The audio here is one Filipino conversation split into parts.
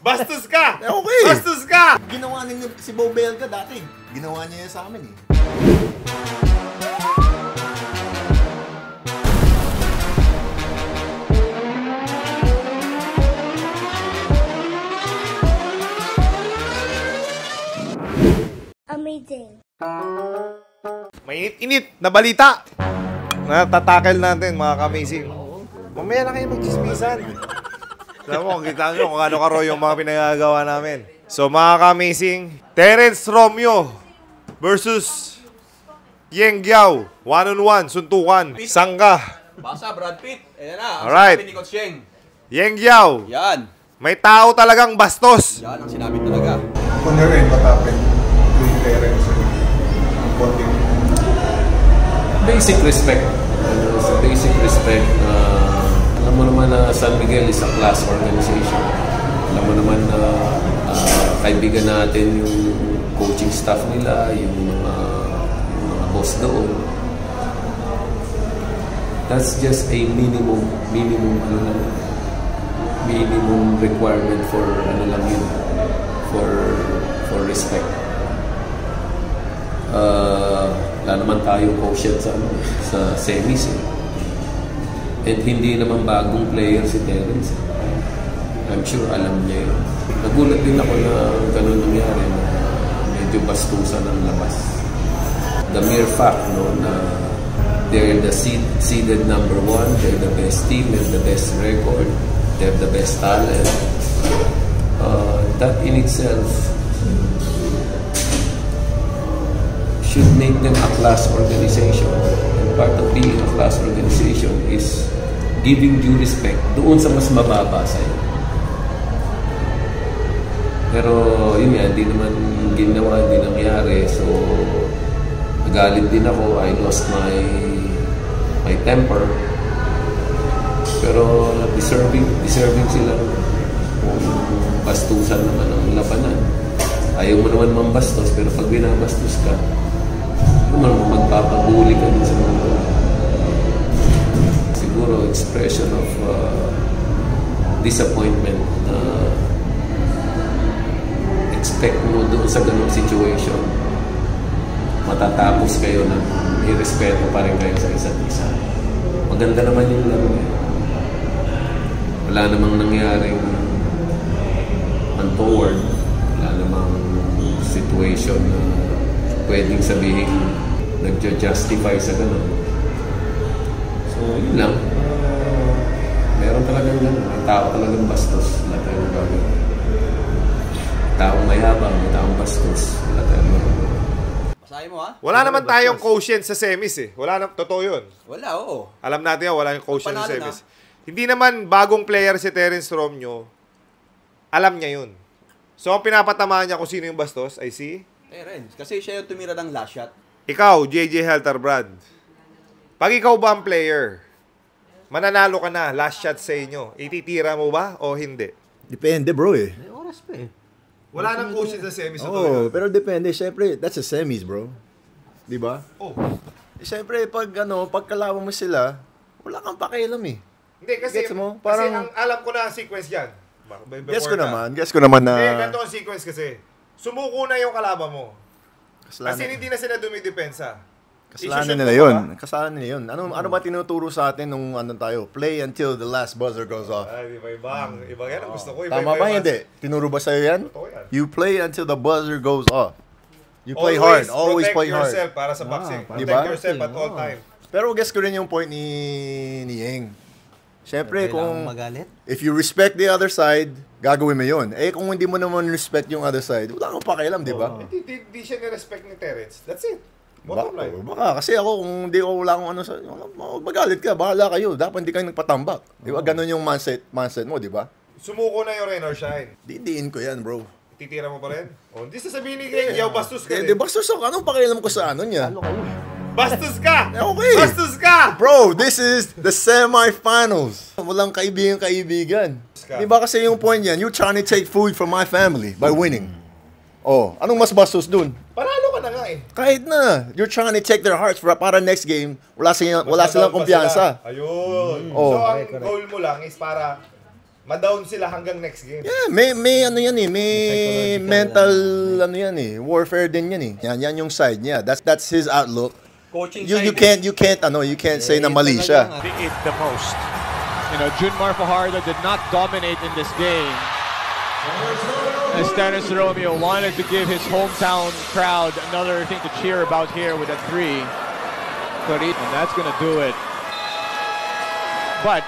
Bastos ka! Okay. Bastos ka! Ginawa niya si Bo Belga dati. Ginawa niya yan sa amin eh. Amazing. Mainit-init na balita. Natatakel natin mga ka-amazing. Mamaya na kayo magchismisan. Alam mo, kita nyo kung ano karo yung mga pinagagawa namin. So mga ka-amazing, Terence Romeo versus Yeng Giao. 1-on-1, suntukan. Sangka. Basa, Brad Pitt. Ayan na, ang alright. sinabi ni Coach Yeng. Yeng Giao. Yan. May tao talagang bastos. Yan ang sinabi talaga. Kung na rin, matapin yung parents ang konting basic respect. Sa basic respect, alam mo naman na San Miguel is a class organization. Alam mo naman na kaibigan natin yung coaching staff nila, yung mga boss doon. That's just a minimum requirement for ano lang yun, for respect. Wala naman tayong quotient sa semis eh. And hindi naman bagong player si Terence. I'm sure alam niya yun. Nagulat din ako na ganun nangyari na medyo bastusan ang labas. The mere fact no, na they're the seeded number 1, they're the best team, they have the best record, they have the best talent. That in itself should make them a class organization. And part of being a class organization is giving due respect doon sa mas mababa sa'yo. Pero yun nga, hindi naman ginawa, hindi nangyari. So, nagalit din ako. I lost my temper. Pero deserving sila kung bastusan naman ang labanan. Ayaw mo naman mambastos, pero pag binabastos ka, magpapaguli ka din sa mga siguro expression of disappointment na expect mo doon sa ganung situation matatapos kayo na may respeto pa rin kayo sa isa't isa. Maganda naman yung laro eh. Wala namang nangyaring untoward, wala namang situation na pwedeng sabihin nagja-justify sa ganun. So, yun lang. Meron talagang ganun. May tao talagang bastos. Wala tayong gagawin. Taong mayabang, may taong bastos. Wala tayong gagawin. Basahin mo ha? Wala naman tayong quotient sa semis eh. Wala na, totoo yun. Wala, oo. Alam natin yan, wala yung quotient sa Panalo semis. Hindi naman bagong player si Terence Romeo. Alam niya yun. So, ang pinapatamaan niya kung sino yung bastos, I see. Terence, kasi siya yung tumira ng last shot. Ikaw, JJ Helterbrand. Pag ikaw ba ang player, mananalo ka na, last shot sa inyo. Ititira mo ba o hindi? Depende bro eh. may oras pa eh. Wala nang quotient sa semis. Oo, pero depende. Siyempre, that's a semis bro. Diba? Oh. Siyempre, pag kalaban mo sila, wala kang pakialam eh. Hindi, kasi, Gets mo? kasi Parang- ang alam ko na ang sequence yan. Guess ko naman na... Hindi, ganito ang sequence kasi. Sumuko na yung kalaban mo. Kasalanan. Kasi hindi na sila dumidepensa. Kasalanan nila yun. Kasalanan nila yun. Ano ba tinuturo sa atin nung tayo? Play until the last buzzer goes off. Ay, iba-ibang. Iba yan ang gusto ko. Tama ba hindi? Tinuro ba sa'yo yan? Totoo yan. You play until the buzzer goes off. You play hard. Always play hard. Protect yourself para sa boxing. Protect Diba? yourself at all time. Pero guess ko rin yung point ni Yeng. Siyempre, Kailangan kung magalit. if you respect the other side, gagawin mo yun. Eh, kung hindi mo naman respect yung other side, wala kang pakialam, di ba? Hindi siya ni-respect ni Terence. That's it. Bottom line. Baka, kasi ako, kung hindi ko wala akong ano sa... Magalit ka, bahala kayo. Dapat hindi kayo nagpatambak. Di ba? Ganon yung mindset mo, di ba? Sumuko na yung rain or shine. Didiin ko yan, bro. Titira mo pa rin? O, hindi sasabihin ni King, yaw bastos ka Di din. bastos ako. Anong pakialam ko sa ano niya? Bastos ka! Okay. Bastos ka! Bro, this is the semi-finals. Walang kaibigan. Di ba kasi yung point yan, you trying to take food from my family by winning. Oh, anong mas bastos dun? Panalo ka na nga eh. Kahit na, you're trying to take their hearts para next game, wala silang kumpiyansa. Ayun. Oh. So, ang goal mo lang is para Ma-down sila hanggang next game. Yeah, may ano yan eh, may mental ano yan eh, warfare din yan eh. Yan yung side niya. That's his outlook. Coaching You side. can't say na mali siya. It the most. You know, Junmar Fajardo did not dominate in this game. As Dennis Romeo wanted to give his hometown crowd another thing to cheer about here with a 3. And that's going to do it. But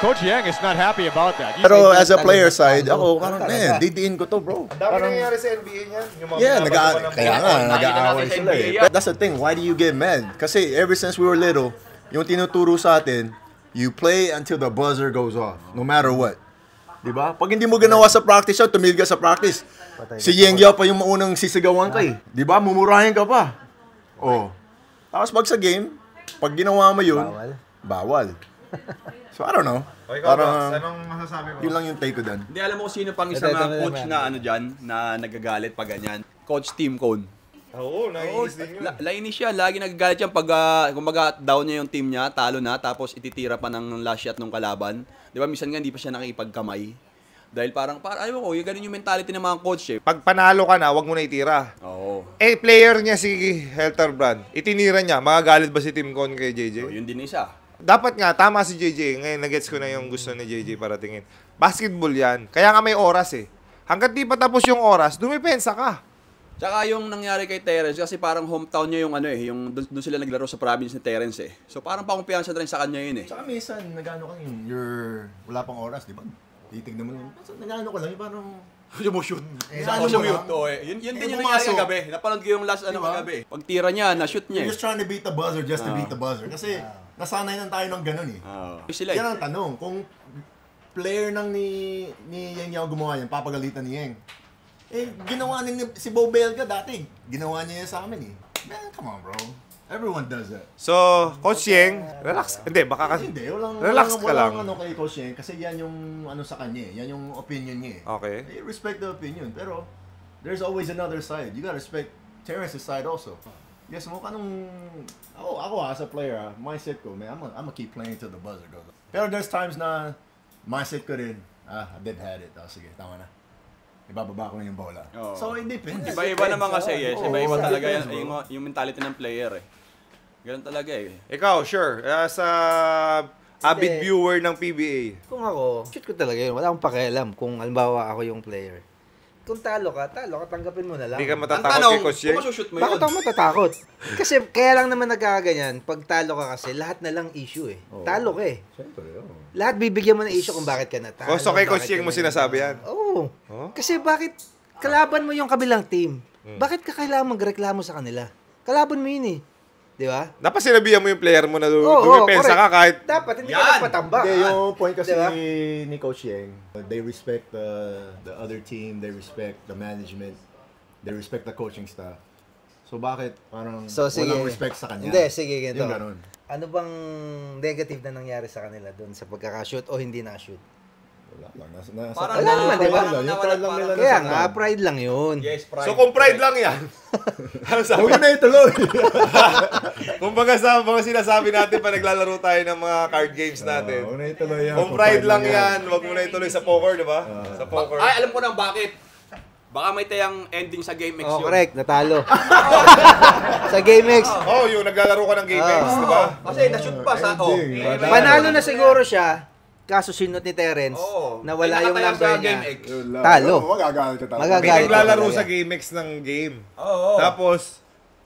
Coach Yang is not happy about that. Pero as a player side, ako parang man, didiin ko to, bro. Dami nangyayari sa NBA niyan. Yung mga Yeah, binabago ng kaya nga, nag-aaway sa sila NBA eh. yan. That's the thing, why do you get mad? Kasi ever since we were little, yung tinuturo sa atin, you play until the buzzer goes off, no matter what. Diba? Pag hindi mo ginawa sa practice yun, tumigil ka sa practice. Si Yang Yao pa yung maunang sisigawan ka eh. Diba? Mumurahin ka pa. Oh. Tapos pag sa game, pag ginawa mo yun, bawal. So, I don't know. O ikaw, Parang, Box, anong masasabi mo? yun lang yung take ko dun. Hindi, alam mo kung sino pang isang coach na ano dyan, na nagagalit pag ganyan. Coach Tim Cone. Oo, naiinis din yun. Lainis siya, lagi nagagalit yan pag kumbaga down niya yung team niya, talo na, tapos ititira pa ng last shot ng kalaban. Di ba, minsan nga hindi pa siya nakikipagkamay. Dahil parang ayaw ko, yung ganun yung mentality ng mga coach eh. Pag panalo ka na, wag mo na itira. Oo. Eh, player niya si Helterbrand. Itinira niya. Magagalit ba si Tim Con kay JJ? So, yun din isa. Dapat nga, tama si JJ. Ngayon, nagets ko na yung gusto ni JJ para tingin. Basketball yan. Kaya nga may oras eh. Hanggat di pa tapos yung oras, dumipensa ka. Tsaka yung nangyari kay Terence, kasi parang hometown niya yung ano eh, yung doon sila naglaro sa province ni Terence eh. So parang pakumpiyansa rin sa kanya yun eh. Tsaka minsan, nag-ano ka yun, wala pang oras, di ba? Titignan mo yun. Nag-ano ka lang, yung parang... Sumushoot. Ano mo Sumushoot. lang? Oo eh. Yun din yung pumasok. nangyari kagabi. Napanood ko yung last ano Diba? kagabi. Pag tira niya, na-shoot niya You're eh. just trying to beat the buzzer just to beat the buzzer. Kasi nasanay lang tayo ng ganun eh. Sila eh. Yan ang tanong, kung player ng ni Yang Yao gumawa yan, papagalitan ni Yang. Eh, ginawa ni si Bo Belga dati. Ginawa niya yan sa amin eh. Man, come on bro. Everyone does that. So, Coach Yeng, relax. Hindi, baka kasi... Hindi, Relax ka lang. Walang ano kay Coach Yang kasi yan yung ano sa kanya eh. Yan yung opinion niya eh. Okay. I respect the opinion, pero there's always another side. You gotta respect Terrence's side also. Yes, mo kanong ako as a player, mindset ko, man, I'm gonna keep playing till the buzzer goes off. Pero there's times na mindset ko rin, they've had it. Sige, tama na. Ibababa ko na yung bola. Oo. So, it depends. Iba-iba naman kasi yes. Oo, Iba-iba it talaga depends, yan. bro. Yung mentality ng player eh. Ganun talaga eh. Ikaw, sure. As a avid viewer ng PBA. Kung ako, shoot ko talaga yun. Wala akong pakialam kung halimbawa ako yung player. Kung talo ka, tanggapin mo na lang. Hindi ka Ang matatakot tanong, kay Coach kung Yeng? masushoot mo Bakit yun? ako matatakot? Kasi kaya lang naman nagkakaganyan, pag talo ka kasi, lahat na lang issue eh. Talo ka eh. Siyempre, Lahat bibigyan mo ng issue kung bakit ka natalo. So, kay Coach bakit Yeng ka mo sinasabi yan? Oo. Oh? Kasi bakit kalaban mo yung kabilang team? Bakit ka kailangan magreklamo sa kanila? Kalaban mo yun eh. Di ba? Dapat sinabihan mo yung player mo na Oo, dumipensa correct. ka kahit... Dapat, hindi Yan! ka nagpatambak. Hindi, yung point kasi Diba? ni Coach Yang, they respect the other team, they respect the management, they respect the coaching staff. So bakit parang So, sige. walang respect sa kanya? Hindi, sige, ganito. Yung ganun. Ano bang negative na nangyari sa kanila doon sa pagkakashoot o hindi na-shoot? Wala lang. Parang Wala naman, di ba? Yung pride lang nila. Kaya nasaktan. nga, pride lang yun. Yes, pride. So, kung pride lang yan, ano sabi? Huwag na ituloy. Kung baga sa mga sinasabi natin pa naglalaro tayo ng mga card games natin. Huwag na ituloy yan. Kung pride lang yan, wag mo na ituloy sa poker, di ba? Sa poker. Ay, alam ko na bakit. Baka may tayang ending sa Game X Oh, yun. correct. Natalo. Sa GameX. Oh, yung naglalaro ka ng Game X, di ba? Kasi na-shoot pa sa... Panalo na siguro siya, kaso sinot ni Terence Oo. na wala Ay, yung nakatayo number sa niya. Game X. Talo. Magagalit ka talaga. May Magagalit. naglalaro talaga. sa Game X ng game. Oo. Tapos,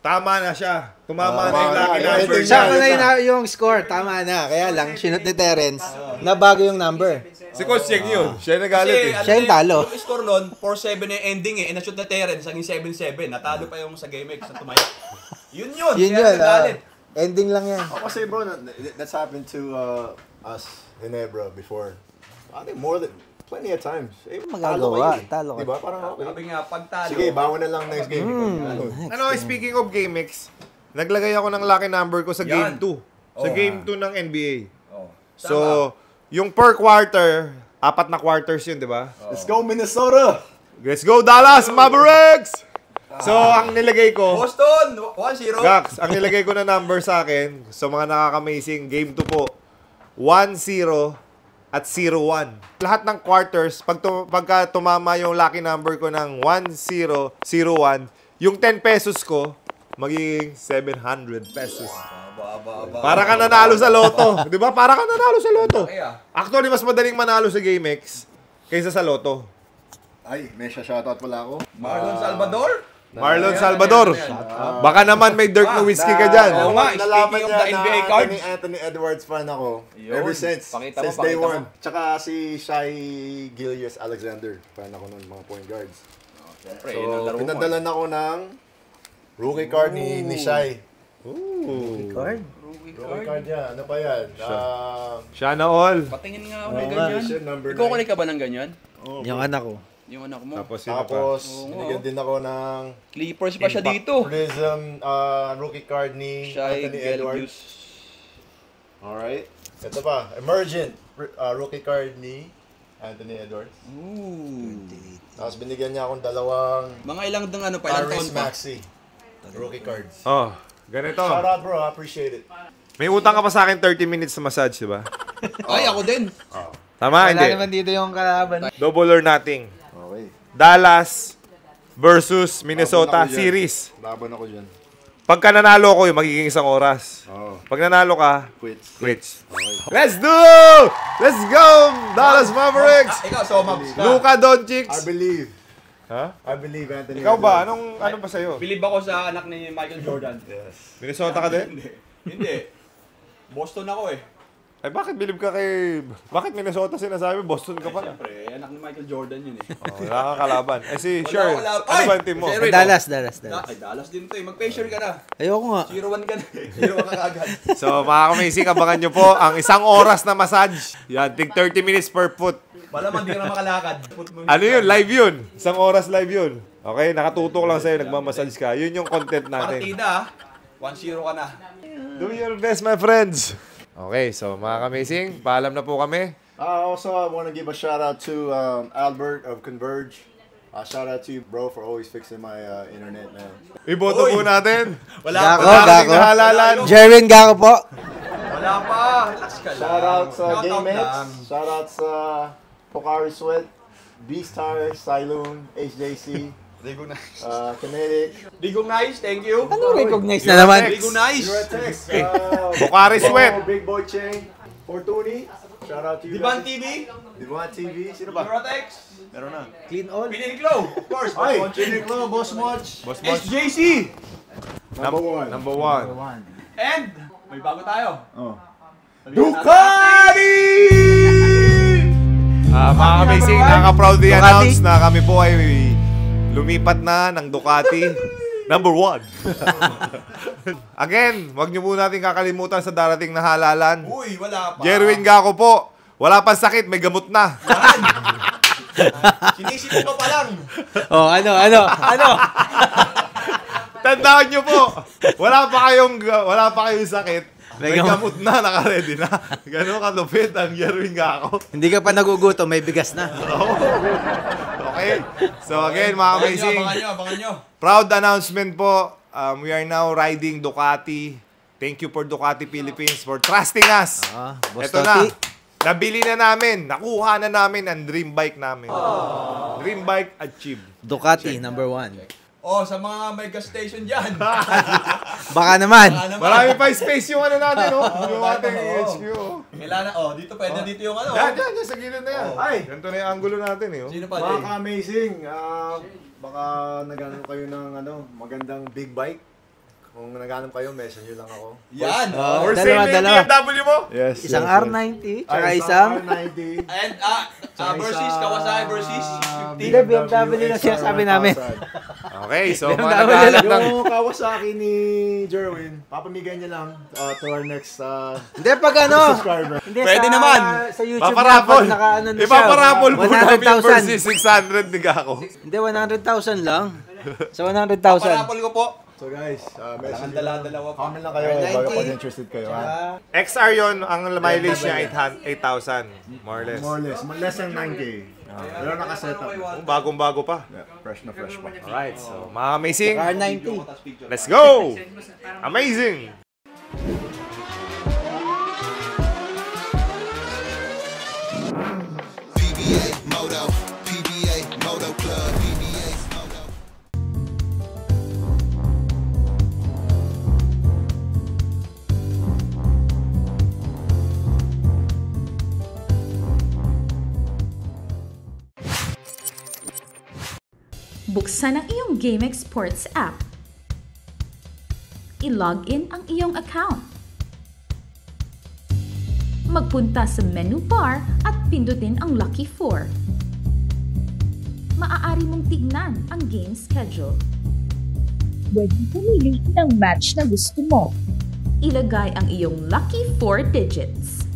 tama na siya. Tumama na yung tama lucky na. number Ending niya. Sakto na yung score. Tama na. Kaya lang, sinot ni Terence na bago yung number. Si Coach Yeng yun. Siya nagalit eh. Siya yung talo. Yung score nun, 4-7 na yung ending eh. Na-shoot na Terence, naging 7-7. Natalo pa yung sa Game X na tumaya. Yun yun. Yun Kaya yun. nagalit. Ending lang yan. Kasi bro, that's happened to us, Ginebra, before. I think plenty of times. Magagawa. Talo ka. Diba? Parang okay. Sabi nga, pag talo. Sige, bawa na lang next game. Ano, speaking of Game X, naglagay ako ng lucky number ko sa Game Yan. 2. Sa Game 2 ng NBA. Oh. So, yung per quarter, 4 na quarters yun, di ba? Let's go, Minnesota! Let's go, Dallas Mavericks! So, ang nilagay ko, Boston, 1-0. Gax, ang nilagay ko na number sa akin, sa mga nakaka-amazing, Game 2 po, 1-0, at 0-1. Lahat ng quarters, pagka tumama yung lucky number ko ng 1-0-0-1, yung 10 pesos ko, magiging 700 pesos. Para ka nanalo sa loto. Di ba? Para ka nanalo sa loto. Actually, mas madaling manalo sa GameX kaysa sa loto. Ay, may shoutout pala ako. Marlon Salvador? Marlon Salvador. Baka naman may Dirk Nowitzki ka dyan. Oo nga, Nalaman speaking of niya the na NBA cards. Anthony Edwards fan ako. Yun. Ever since. Pakita mo, Since day pakita one. mo. Tsaka si Shai Gilgeous-Alexander. Fan ako nun, mga point guards. Siyempre, So, yun ang laro mo. pinadalan ako ng rookie card ni Shai. Card? Rookie card niya. Ano pa yan? Sana all. Patingin nga ako may nga, ganyan. siya, number Ikaw kulit ka ba ng ganyan? Yung anak ko. Yung anak mo. Tapos sino pa? Tapos, Oo, binigyan din ako ng Clippers pa siya dito. Prism rookie card ni Shai Anthony Edwards. Gilgeous. Alright. Ito pa, emergent rookie card ni Anthony Edwards. Ooh. Tapos binigyan niya akong dalawang Mga ilang dang ano pa, ilang taon Paris pa. Maxi rookie cards. Oh, ganito. Shout out bro, I appreciate it. May utang ka pa sa akin 30 minutes na massage, di ba? Ay, ako din. Tama, Wala hindi. naman dito yung kalaban. Double or nothing. Okay. Dallas versus Minnesota Laban ako dyan. series. Laban ako dyan. Pagka nanalo ko, yung magiging isang oras. Oo. Pag nanalo ka, Quits. quits. Let's do! Let's go! Dallas Mavericks! Ikaw, Somaps ka. Luka Doncic! I believe. Ha? I believe Anthony Ikaw ba? Edwards. Ano ba sa'yo? Bilib ako sa anak ni Michael Jordan. Minnesota ka din? Hindi. Boston ako eh. Ay, bakit bilib ka kay... Bakit Minnesota sinasabi? Boston ka pala. Siyempre, anak ni Michael Jordan yun eh. Oh, wala kang kalaban. Eh si Wala Sher, akong laban. ano Ay! ba yung team mo? Sir, Dallas. Ay, Dallas din to eh. Mag-pressure ka na. Ayoko nga. 0-1 ka na. 0-1 ka agad. So, mga kamising, abangan nyo po ang isang oras na massage. Yan, tig 30 minutes per foot. Malaman di ka na makalakad. Ano yun? Live yun. Isang oras live yun. Okay, nakatutok lang sa'yo, nagmamassage ka. Yun yung content natin. Partida 1-0 ka na. Do your best, my friends. Okay, so mga kamising, paalam na po kami. Also, I want to give a shout out to Albert of Converge. Shout out to you, bro, for always fixing my internet, man. Iboto po natin. Wala Gako, pa. Darating Gako. na halalan. Jerwin Gako po. Wala pa. Relax ka lang. Shout out sa Shout out GameX. lang. Shout out sa Pocari Sweat, Beastar, Siloon, HJC, Kinetic. Recognize, thank you. Ano recognize na naman? Recognize. Text. Pocari Sweat. Big Boy Cheng. Fortuny. Shout out to you. Diban guys. TV. Diban TV. Sino ba? Eurotex. Meron na. Clean all. Piniglo. Of course. Ay, Uniqlo, Boss Moch. Boss Boss. SJC. Number one. Number one. And, may bago tayo. Oh. Ducati! Mga kamising, nakaka-proudly announce na kami po ay lumipat na ng Ducati. Number 1. Again, wag niyo po natin kakalimutan sa darating na halalan. Uy, wala pa. Jerwin Gako po. Wala pang sakit, may gamot na. Sinisip ko pa lang. Oh, ano? Tandaan niyo po, wala pa kayong sakit. May gamot na, naka-ready na. Ganun kalupit ang Jerwin Gako. Hindi ka pa nagugutom, may bigas na. Okay? So again, mga amazing. Abangan nyo. Proud announcement po. We are now riding Ducati. Thank you for Ducati Philippines for trusting us. Boss Ito na. Toti. Nabili na namin. Nakuha na namin ang dream bike namin. Dream bike achieved. Ducati, number 1. Oh, sa mga may gas station dyan. Baka naman. Marami pa space yung ano natin, oh. Yung bakit ating ba? HQ, oh. Kailangan, dito pwede dito yung ano. Yan, sa gilid na yan. Ay! Ganito na yung angulo natin, eh. Oh. Sino pa, Mga Jay? ka-amazing. Baka naghanap kayo ng magandang big bike. Kung naghanap kayo, message nyo lang ako. Yan. For sale yung BMW mo? Yes. Isang R90, tsaka isang... R90. And, versus Kawasaki versus 50. Hindi, BMW lang siya sabi namin. Okay, so mga BMW naghahanap ng... Yung Kawasaki ni Jerwin, papamigay niya lang to our next Hindi, pag ano... subscriber. Hindi, Pwede sa, naman. Sa YouTube Paparapol. na, pag naka-ano na siya. Ipaparapol mo namin 100,000. versus 600 ni Gako. Hindi, 100,000 lang. Sa 100,000. Parapol ko po. So guys, message nyo lang. Dalawa pa. Comment lang kayo pag interested kayo. Ha? XR yon ang mileage niya 8,000. More or less. More or less. Less than 9K. Pero naka-setup. Bagong-bago pa. Yeah, fresh na fresh pa. Alright, so mga amazing. R90. Let's go! Amazing! Buksan ang iyong GameX Sports app. I-log in ang iyong account. Magpunta sa menu bar at pindutin ang Lucky 4. Maaari mong tignan ang game schedule. Pwedeng pumili ng match na gusto mo. Ilagay ang iyong lucky 4 digits.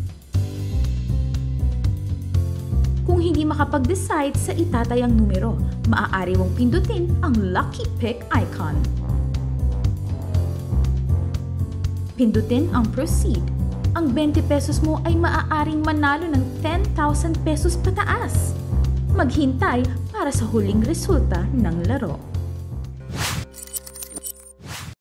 Kung hindi makapag-decide sa itatayang numero, maaari mong pindutin ang lucky pick icon. Pindutin ang proceed. Ang 20 pesos mo ay maaaring manalo ng 10,000 pesos pataas. Maghintay para sa huling resulta ng laro.